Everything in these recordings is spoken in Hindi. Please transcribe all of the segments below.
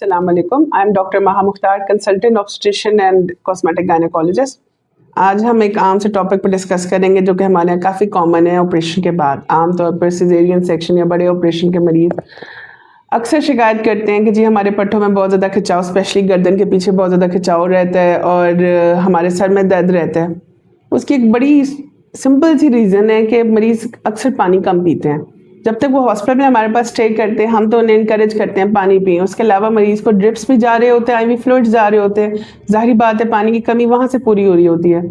Assalamu alaikum. I am Dr. Maha Mukhtar, consultant obstetrician and cosmetic gynecologist. आज हम एक आम से टॉपिक पर डिस्कस करेंगे जो कि हमारे यहाँ काफ़ी कॉमन है ऑपरेशन के बाद। आमतौर पर सिजेरियन सेक्शन या बड़े ऑपरेशन के मरीज अक्सर शिकायत करते हैं कि जी हमारे पट्टों में बहुत ज़्यादा खिंचाव, स्पेशली गर्दन के पीछे बहुत ज़्यादा खिंचाव रहता है और हमारे सर में दर्द रहता है। उसकी एक बड़ी सिंपल सी रीज़न है कि मरीज़ अक्सर पानी कम पीते हैं। जब तक वो हॉस्पिटल में हमारे पास स्टे करते हैं हम तो उन्हें इनकरेज करते हैं पानी पिए। उसके अलावा मरीज़ को ड्रिप्स भी जा रहे होते हैं, IV फ्लूइड्स जा रहे होते हैं। ज़ाहिर बात है पानी की कमी वहाँ से पूरी हो रही होती है।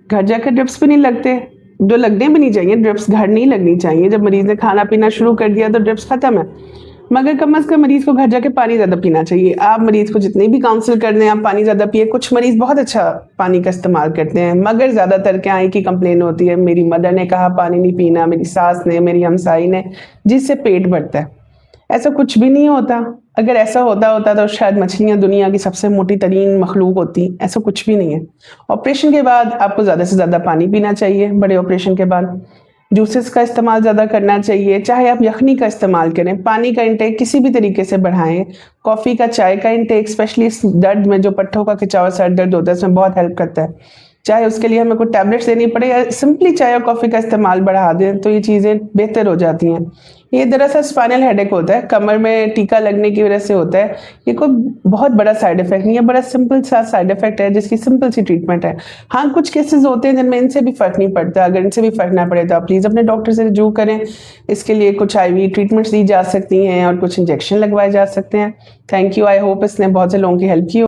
घर जाकर ड्रिप्स भी नहीं लगते, जो लगने भी नहीं चाहिए। ड्रिप्स घर नहीं लगनी चाहिए। जब मरीज़ ने खाना पीना शुरू कर दिया तो ड्रिप्स ख़त्म है। मगर कम अज़ कम मरीज़ को घर जाके पानी ज़्यादा पीना चाहिए। आप मरीज़ को जितनी भी काउंसिल कर दें आप पानी ज़्यादा पिए। कुछ मरीज़ बहुत अच्छा पानी का इस्तेमाल करते हैं, मगर ज़्यादातर क्या है कि कंप्लेन होती है मेरी मदर ने कहा पानी नहीं पीना, मेरी सास ने, मेरी हमसाई ने, जिससे पेट बढ़ता है। ऐसा कुछ भी नहीं होता। अगर ऐसा होता तो शायद मछलियाँ दुनिया की सबसे मोटी तरीन मखलूक होती। ऐसा कुछ भी नहीं है। ऑपरेशन के बाद आपको ज़्यादा से ज़्यादा पानी पीना चाहिए। बड़े ऑपरेशन के बाद जूसेस का इस्तेमाल ज़्यादा करना चाहिए। चाहे आप यखनी का इस्तेमाल करें, पानी का इंटेक किसी भी तरीके से बढ़ाएं। कॉफ़ी का, चाय का इंटेक स्पेशली इस दर्द में जो पट्टों का खिंचाव, सर दर्द होता है, इसमें बहुत हेल्प करता है। चाहे उसके लिए हमें कोई टैबलेट्स देनी पड़े या सिंपली चाय और कॉफ़ी का इस्तेमाल बढ़ा दें तो ये चीज़ें बेहतर हो जाती हैं। ये दरअसल स्पाइनल हेडेक होता है, कमर में टीका लगने की वजह से होता है। ये कोई बहुत बड़ा साइड इफेक्ट नहीं है, बड़ा सिंपल सा साइड इफेक्ट है जिसकी सिंपल सी ट्रीटमेंट है। हाँ, कुछ केसेस होते हैं जिनमें इनसे भी फ़र्क नहीं पड़ता। अगर इनसे भी फ़र्क ना पड़े तो आप प्लीज़ अपने डॉक्टर से रजू करें। इसके लिए कुछ IV ट्रीटमेंट्स दी जा सकती हैं और कुछ इंजेक्शन लगवाए जा सकते हैं। Thank you. आई होप इसने बहुत से लोगों की हेल्प की।